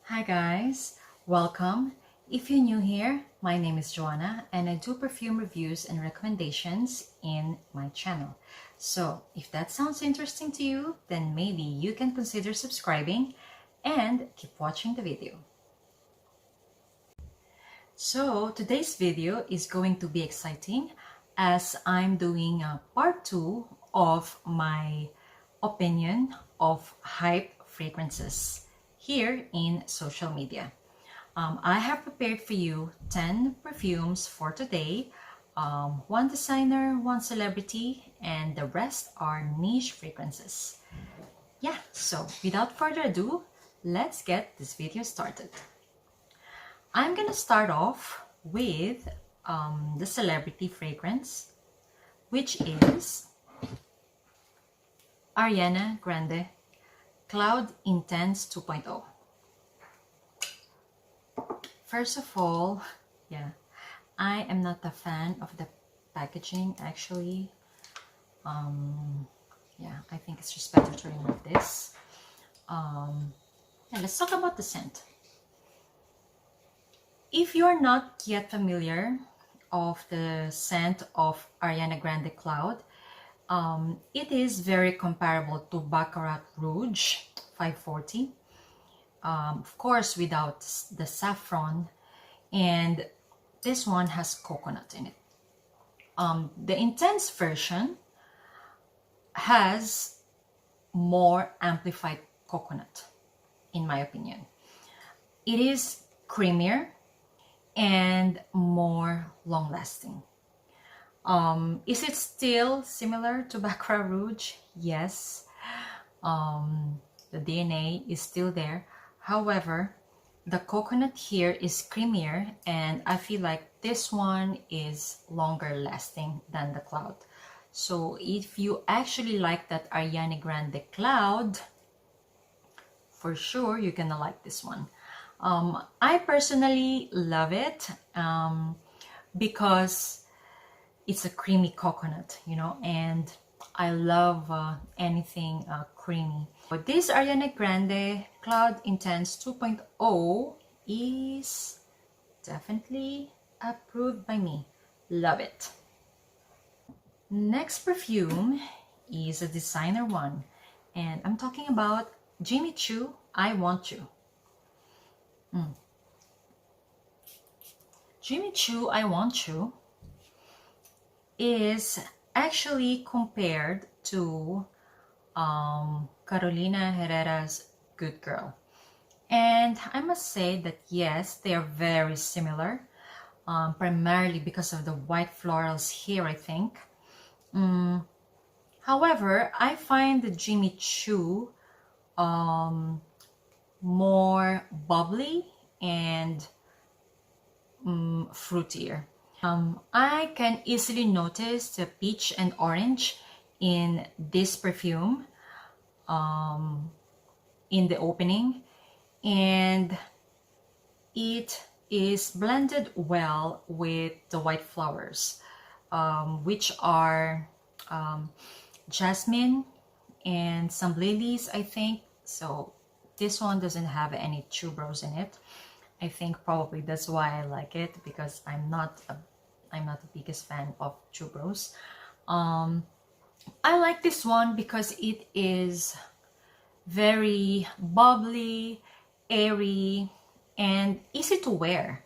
Hi guys, welcome. If you're new here, my name is Joanna and I do perfume reviews and recommendations in my channel. So if that sounds interesting to you, then maybe you can consider subscribing and keep watching the video. So today's video is going to be exciting as I'm doing a part 2 of my opinion of hype fragrances here in social media. I have prepared for you 10 perfumes for today, one designer, one celebrity, and the rest are niche fragrances. Yeah, so without further ado, let's get this video started. I'm gonna start off with the celebrity fragrance, which is Ariana Grande Cloud Intense 2.0. First of all, yeah, I am not a fan of the packaging actually. Yeah, I think it's just better to remove this. Yeah, let's talk about the scent. If you're not yet familiar of the scent of Ariana Grande Cloud, it is very comparable to Baccarat Rouge 540. Of course, without the saffron, and this one has coconut in it. The intense version has more amplified coconut, in my opinion. It is creamier and more long-lasting. Is it still similar to Baccarat Rouge? Yes. The DNA is still there. However, the coconut here is creamier and I feel like this one is longer lasting than the Cloud. So if you actually like that Ariana Grande Cloud, for sure you're gonna like this one. I personally love it because it's a creamy coconut, you know, and I love anything creamy. But this Ariana Grande Cloud Intense 2.0 is definitely approved by me. Love it. Next perfume is a designer one, and I'm talking about Jimmy Choo, I Want You. Jimmy Choo, I Want You is actually compared to Carolina Herrera's Good Girl. And I must say that yes, they are very similar, primarily because of the white florals here, I think. However, I find the Jimmy Choo more bubbly and fruitier. I can easily notice the peach and orange in this perfume in the opening, and it is blended well with the white flowers, which are jasmine and some lilies, I think. So this one doesn't have any tuberose in it. I think probably that's why I like it, because I'm not the biggest fan of tuberose. I like this one because it is very bubbly, airy, and easy to wear.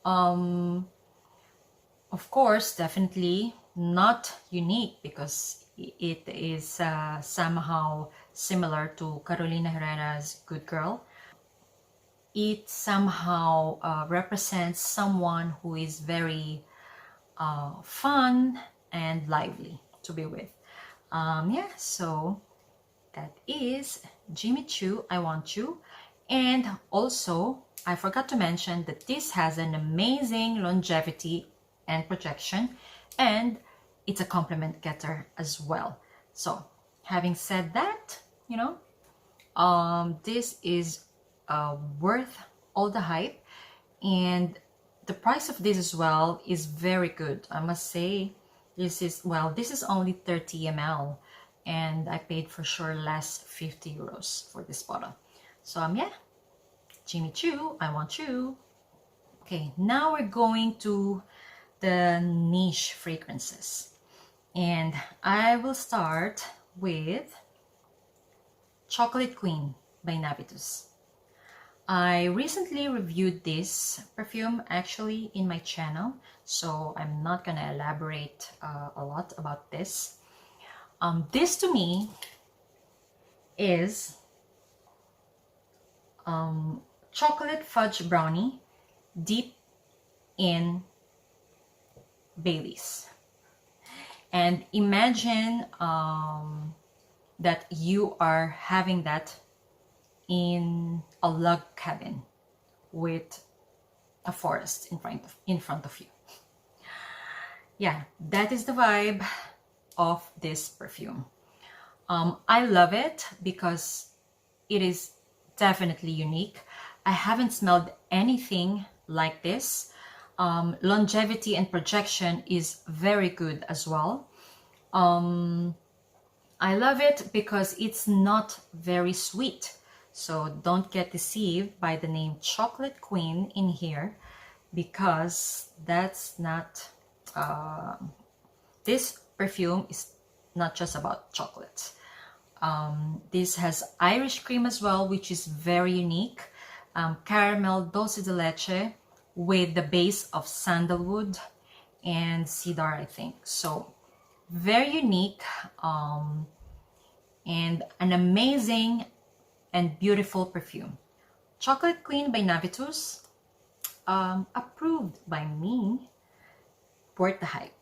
Of course, definitely not unique because it is somehow similar to Carolina Herrera's Good Girl. It somehow represents someone who is very fun and lively to be with. Yeah, so that is Jimmy Choo, I Want You. And also, I forgot to mention that this has an amazing longevity and projection, and it's a compliment getter as well. So having said that, you know, this is worth all the hype, and the price of this as well is very good. I must say, this is only 30 ml, and I paid for sure less 50 euros for this bottle. So yeah, Jimmy Choo, I want Choo. Okay, now we're going to the niche fragrances. And I will start with Chocolate Queen by Navitus. I recently reviewed this perfume actually in my channel, so I'm not gonna elaborate a lot about this. This to me is chocolate fudge brownie deep in Baileys. And imagine that you are having that in a log cabin with a forest in front of you. Yeah, that is the vibe of this perfume. I love it because it is definitely unique. I haven't smelled anything like this. Longevity and projection is very good as well. I love it because it's not very sweet. So don't get deceived by the name Chocolate Queen in here, because that's not, this perfume is not just about chocolate. This has Irish cream as well, which is very unique. Caramel dulce de leche with the base of sandalwood and cedar, I think. So very unique, and an amazing and beautiful perfume. Chocolate Queen by Navitus, approved by me, worth the hype.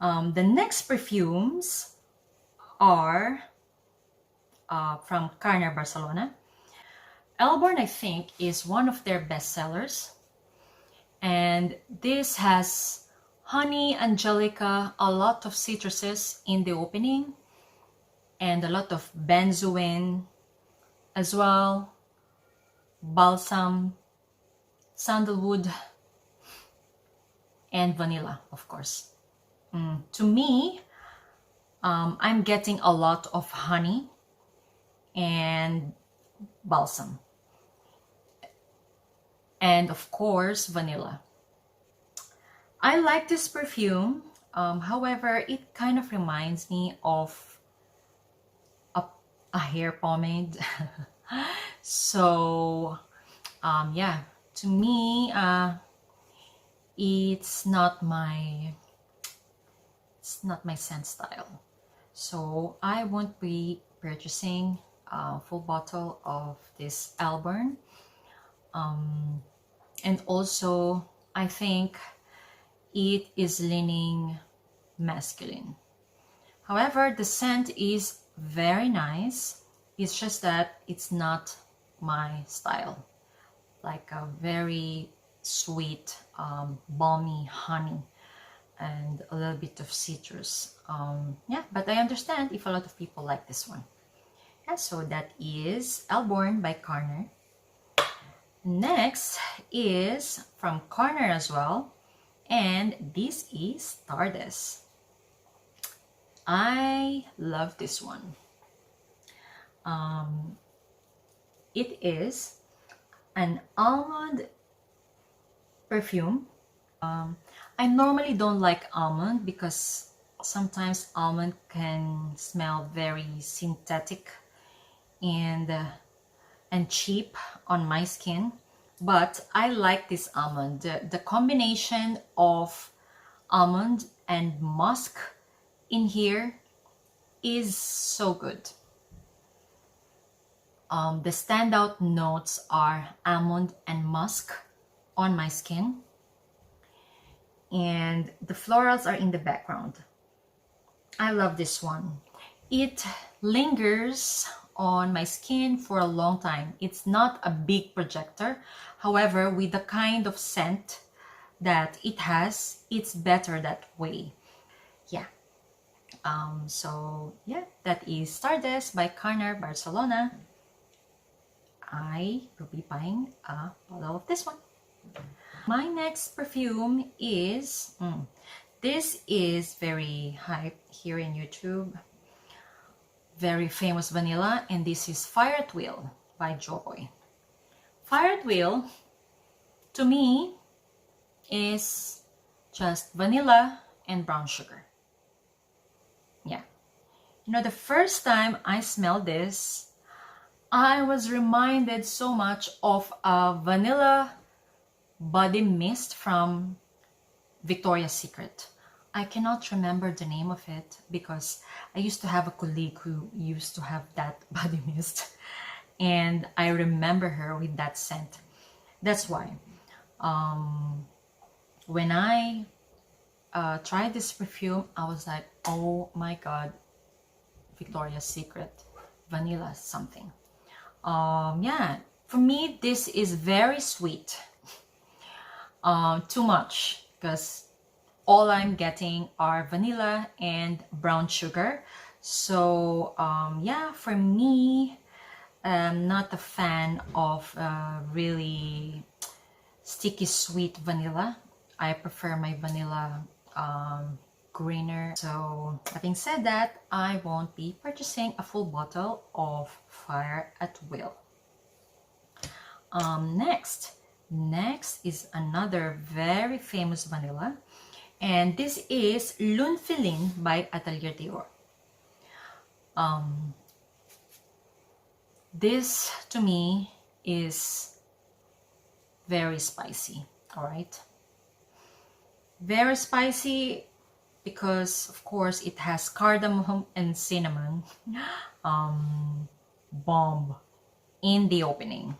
The next perfumes are from Carner Barcelona. Alborn, I think, is one of their best sellers. And this has honey, angelica, a lot of citruses in the opening, and a lot of benzoin as well, balsam, sandalwood, and vanilla, of course. To me, I'm getting a lot of honey and balsam, and of course vanilla. I like this perfume, however it kind of reminds me of a hair pomade. So yeah, to me it's not my scent style, so I won't be purchasing a full bottle of this Alborn. And also I think it is leaning masculine. However, the scent is very nice. It's just that it's not my style, like a very sweet, balmy honey and a little bit of citrus. Yeah, but I understand if a lot of people like this one. And so that is Alborn by Carner. Next is from Carner as well, and this is TARDES. I love this one. It is an almond perfume. I normally don't like almond because sometimes almond can smell very synthetic and cheap on my skin, but I like this almond. The combination of almond and musk in here is so good. The standout notes are almond and musk on my skin, and the florals are in the background. I love this one. It lingers on my skin for a long time. It's not a big projector. However, with the kind of scent that it has, it's better that way. Yeah. So yeah, that is Stardust by Carner Barcelona. I will be buying a bottle of this one. My next perfume is, this is very hype here in YouTube. very famous vanilla, and this is Firewheel by JOVOY. Firewheel, to me, is just vanilla and brown sugar. Yeah. You know, the first time I smelled this, I was reminded so much of a vanilla body mist from Victoria's Secret. I cannot remember the name of it because I used to have a colleague who used to have that body mist, and I remember her with that scent. That's why when I tried this perfume, I was like, oh my god, Victoria's Secret vanilla something. Yeah, for me this is very sweet. Too much, because all I'm getting are vanilla and brown sugar. So yeah, for me, I'm not a fan of really sticky sweet vanilla. I prefer my vanilla greener. So having said that, I won't be purchasing a full bottle of Firewheel. Next is another very famous vanilla, and this is Loon Filling by Atelier Dior. This to me is very spicy, all right? Very spicy because of course it has cardamom and cinnamon bomb in the opening.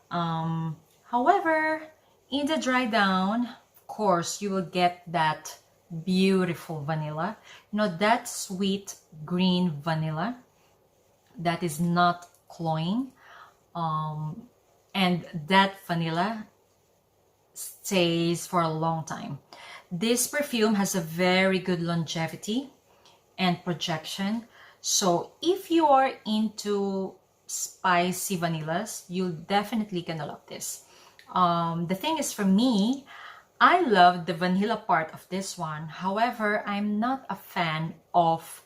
However, in the dry down, of course, you will get that beautiful vanilla. You know, that sweet green vanilla that is not cloying. And that vanilla stays for a long time. This perfume has a very good longevity and projection. So if you are into spicy vanillas, you'll definitely gonna love this. The thing is, for me, I love the vanilla part of this one. However, I'm not a fan of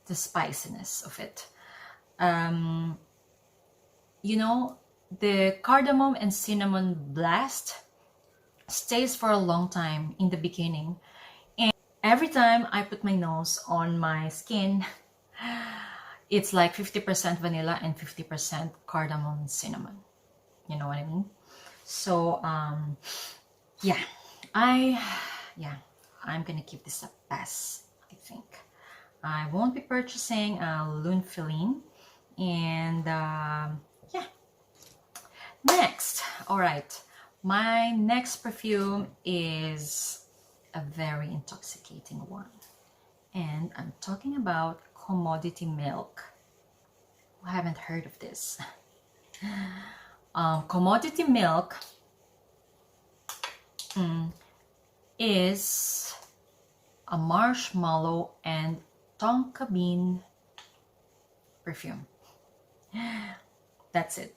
the spiciness of it. You know, the cardamom and cinnamon blast stays for a long time in the beginning, and every time I put my nose on my skin, it's like 50% vanilla and 50% cardamom and cinnamon. You know what I mean? So yeah, I'm gonna give this a pass. I think I won't be purchasing a Loon Filling. And yeah, next, all right, my next perfume is a very intoxicating one, and I'm talking about Commodity Milk. I haven't heard of this. Commodity Milk is a marshmallow and tonka bean perfume. That's it.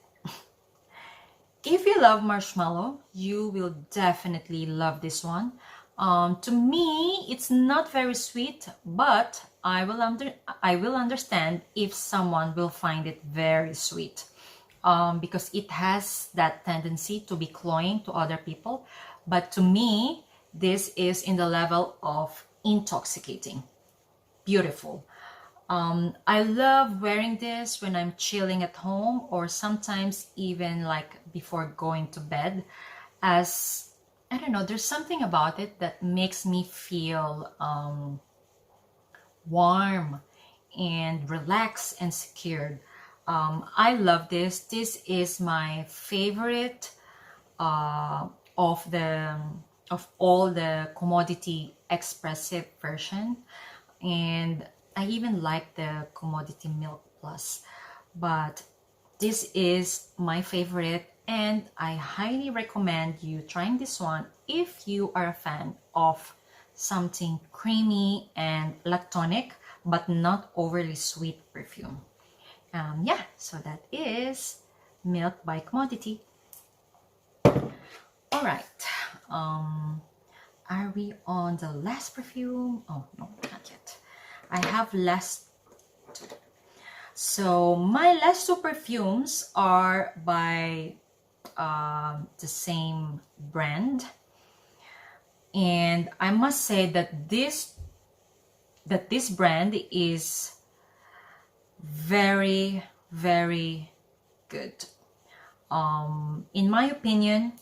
If you love marshmallow, you will definitely love this one. To me, it's not very sweet, but I will understand if someone will find it very sweet, because it has that tendency to be cloying to other people. But to me, this is in the level of intoxicating. Beautiful. I love wearing this when I'm chilling at home, or sometimes even like before going to bed, as I don't know, there's something about it that makes me feel warm and relaxed and secured. I love this. This is my favorite of all the Commodity expressive version, and I even like the Commodity Milk Plus, but this is my favorite, and I highly recommend you trying this one if you are a fan of something creamy and lactonic but not overly sweet perfume. Yeah, so that is Milk by Commodity. All right, are we on the last perfume? Oh no, not yet. I have last two. So my last two perfumes are by the same brand, and I must say that this brand is very, very good. In my opinion,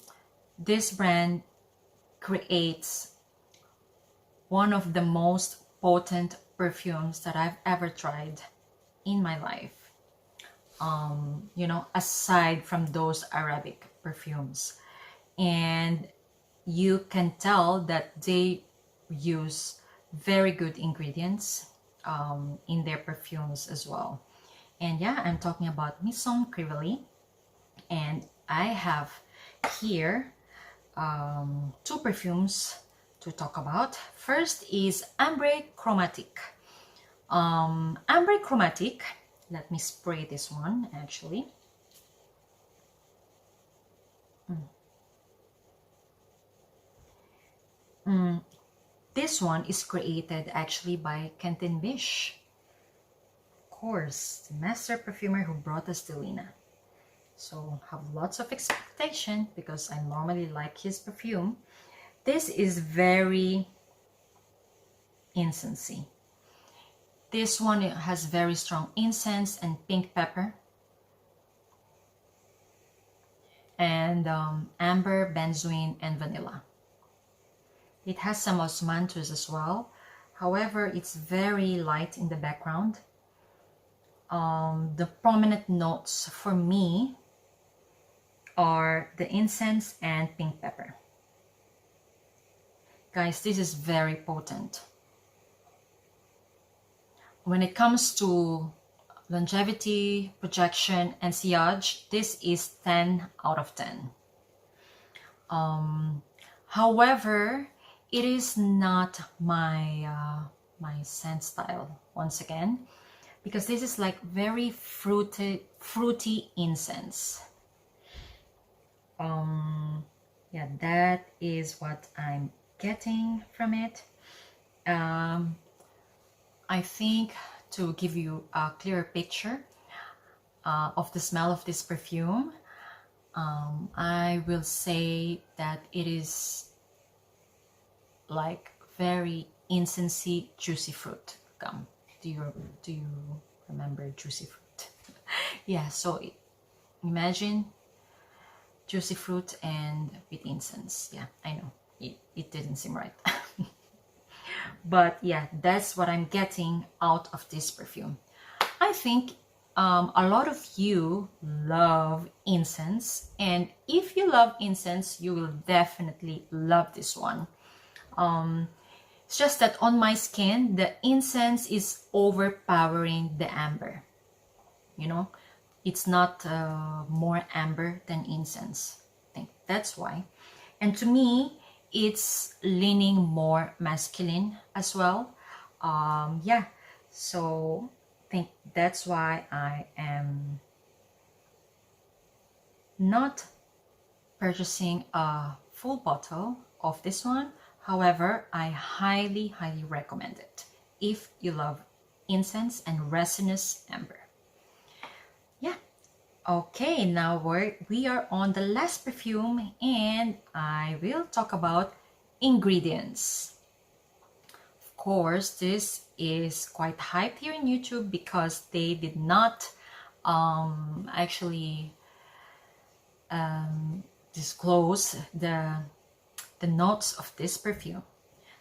this brand creates one of the most potent perfumes that I've ever tried in my life. You know, aside from those Arabic perfumes. And you can tell that they use very good ingredients in their perfumes as well. And yeah, I'm talking about Maison Crivelli. And I have here two perfumes to talk about. First is Ombre Chromatic. Ombre Chromatic, let me spray this one actually. This one is created actually by Quentin Bish. Of course, the master perfumer who brought us to Lina. So have lots of expectation because I normally like his perfume. This is very incensey. This one has very strong incense and pink pepper. And amber, benzoin, and vanilla. It has some osmanthus as well. However, it's very light in the background. The prominent notes for me are the incense and pink pepper. Guys, this is very potent. When it comes to longevity, projection, and sillage, this is 10 out of 10. However, it is not my my scent style once again, because this is like very fruity incense. Yeah, that is what I'm getting from it. I think to give you a clearer picture of the smell of this perfume, I will say that it is like very incensey juicy fruit gum. Do you remember juicy fruit? Yeah, so imagine juicy fruit and with incense. Yeah, I know it didn't seem right. But yeah, that's what I'm getting out of this perfume. I think a lot of you love incense, and if you love incense, you will definitely love this one. It's just that on my skin, the incense is overpowering the amber. You know, it's not more amber than incense. I think that's why. And to me, it's leaning more masculine as well. Yeah, so I think that's why I am not purchasing a full bottle of this one. However, I highly, highly recommend it if you love incense and resinous amber. Yeah. Okay, now we are on the last perfume, and I will talk about ingredients. Of course, this is quite hyped here in YouTube because they did not actually disclose the notes of this perfume.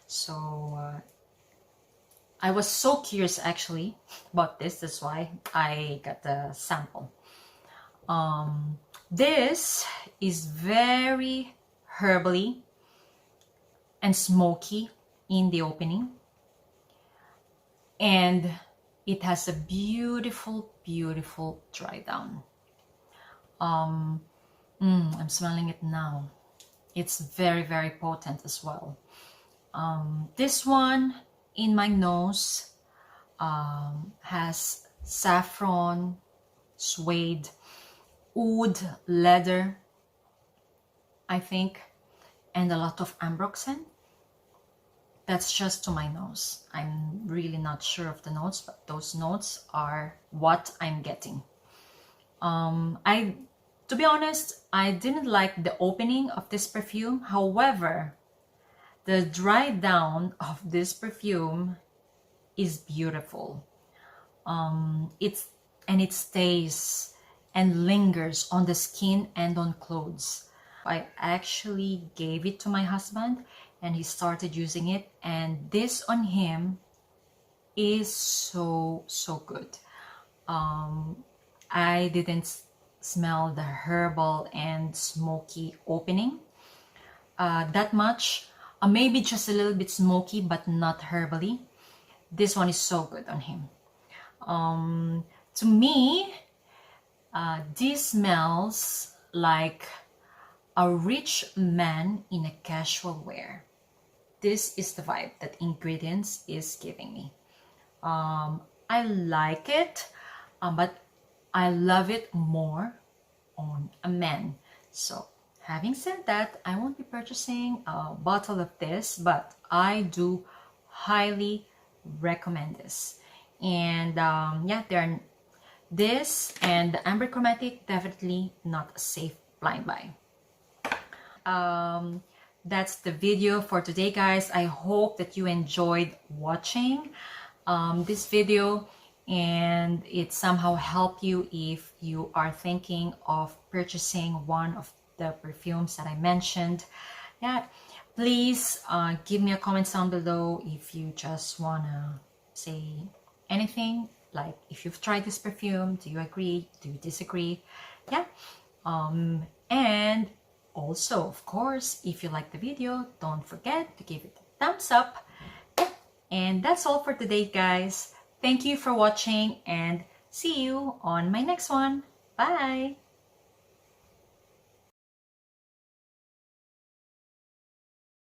So I was so curious actually about this. That's why I got the sample. This is very herbally and smoky in the opening, and it has a beautiful, beautiful dry down. I'm smelling it now. It's very, very potent as well. This one in my nose has saffron, suede, oud, leather, I think, and a lot of ambroxan. That's just to my nose. I'm really not sure of the notes, but those notes are what I'm getting. To be honest, I didn't like the opening of this perfume. However, the dry down of this perfume is beautiful. It stays and lingers on the skin and on clothes. I actually gave it to my husband and he started using it, and this on him is so good. I didn't smell the herbal and smoky opening that much. Maybe just a little bit smoky, but not herbally. This one is so good on him. To me, this smells like a rich man in a casual wear. This is the vibe that Ingredients is giving me. I like it, but I love it more on a man. So having said that, I won't be purchasing a bottle of this, but I do highly recommend this. And yeah, this and the Ombre Chromatic, definitely not a safe blind buy. That's the video for today, guys. I hope that you enjoyed watching this video and it somehow helped you if you are thinking of purchasing one of the perfumes that I mentioned. Yeah, please give me a comment down below if you just wanna say anything, like if you've tried this perfume, do you agree, do you disagree? Yeah, and also, of course, if you like the video, don't forget to give it a thumbs up. Yeah. And that's all for today, guys. Thank you for watching and see you on my next one. Bye!